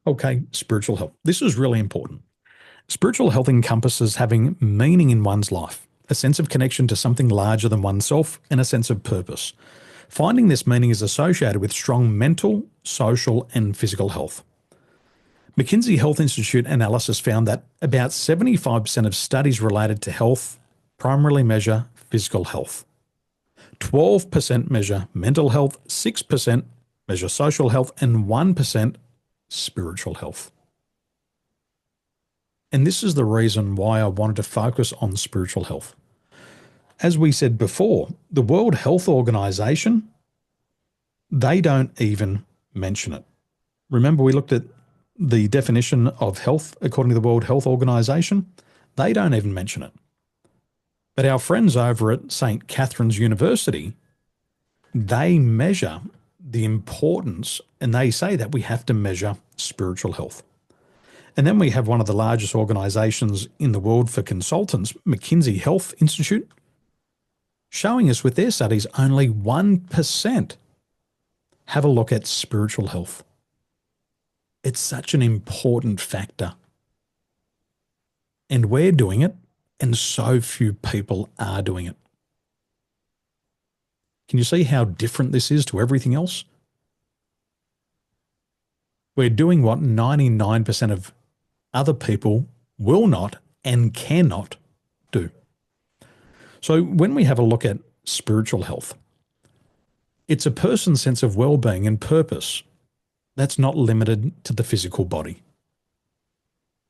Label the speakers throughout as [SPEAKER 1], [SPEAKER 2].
[SPEAKER 1] Okay, spiritual health. This is really important. Spiritual health encompasses having meaning in one's life, a sense of connection to something larger than oneself, and a sense of purpose. Finding this meaning is associated with strong mental, social, and physical health. McKinsey Health Institute analysis found that about 75% of studies related to health primarily measure physical health. 12% measure mental health, 6% measure social health, and 1% spiritual health. And this is the reason why I wanted to focus on spiritual health. As we said before, the World Health Organization, they don't even mention it. Remember, we looked at the definition of health according to the World Health Organization? They don't even mention it. But our friends over at St. Catherine's University, they measure the importance, and they say that we have to measure spiritual health. And then we have one of the largest organizations in the world for consultants, McKinsey Health Institute, showing us with their studies only 1% have a look at spiritual health. It's such an important factor. And we're doing it, and so few people are doing it. Can you see how different this is to everything else? We're doing what 99% of other people will not and cannot do. So when we have a look at spiritual health, it's a person's sense of well-being and purpose that's not limited to the physical body.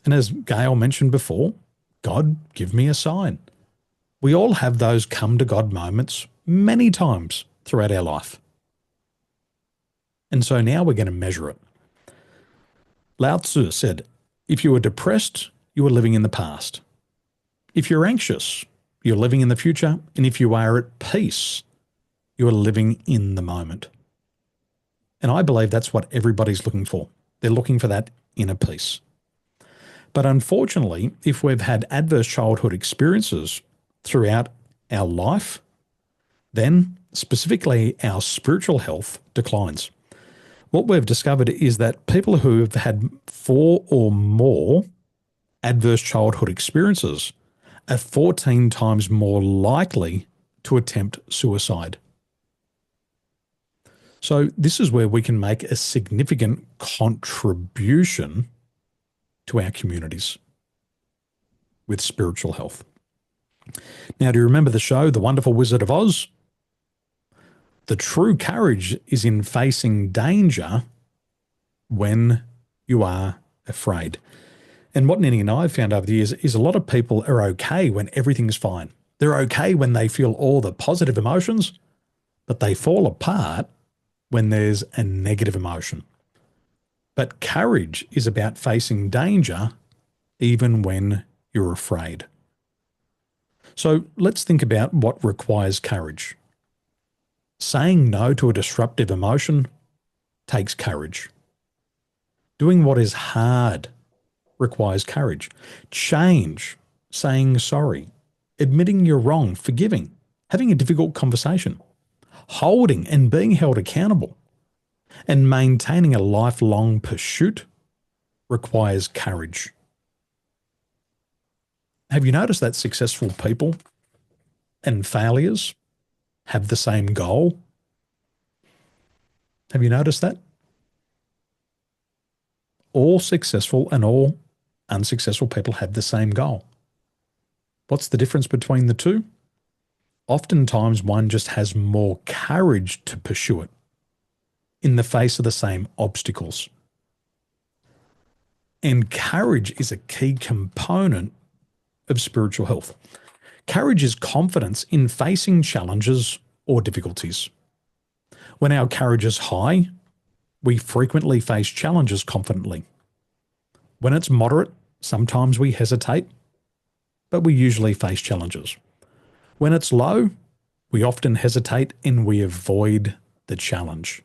[SPEAKER 1] And as Gail mentioned before, God, give me a sign. We all have those come to God moments many times throughout our life. And so now we're going to measure it. Lao Tzu said, if you are depressed, you are living in the past. If you're anxious, you're living in the future. And if you are at peace, you are living in the moment. And I believe that's what everybody's looking for. They're looking for that inner peace. But unfortunately, if we've had adverse childhood experiences throughout our life, then specifically our spiritual health declines. What we've discovered is that people who have had 4 or more adverse childhood experiences are 14 times more likely to attempt suicide. So this is where we can make a significant contribution to our communities with spiritual health. Now, do you remember the show, The Wonderful Wizard of Oz? The true courage is in facing danger when you are afraid. And what Nini and I have found over the years is a lot of people are okay when everything's fine. They're okay when they feel all the positive emotions, but they fall apart when there's a negative emotion. But courage is about facing danger even when you're afraid. So let's think about what requires courage. Saying no to a disruptive emotion takes courage. Doing what is hard requires courage. Change, saying sorry, admitting you're wrong, forgiving, having a difficult conversation, holding and being held accountable, and maintaining a lifelong pursuit requires courage. Have you noticed that successful people and failures have the same goal? Have you noticed that? All successful and all unsuccessful people have the same goal. What's the difference between the two? Oftentimes one just has more courage to pursue it in the face of the same obstacles. And courage is a key component of spiritual health. Courage is confidence in facing challenges or difficulties. When our courage is high, we frequently face challenges confidently. When it's moderate, sometimes we hesitate, but we usually face challenges. When it's low, we often hesitate and we avoid the challenge.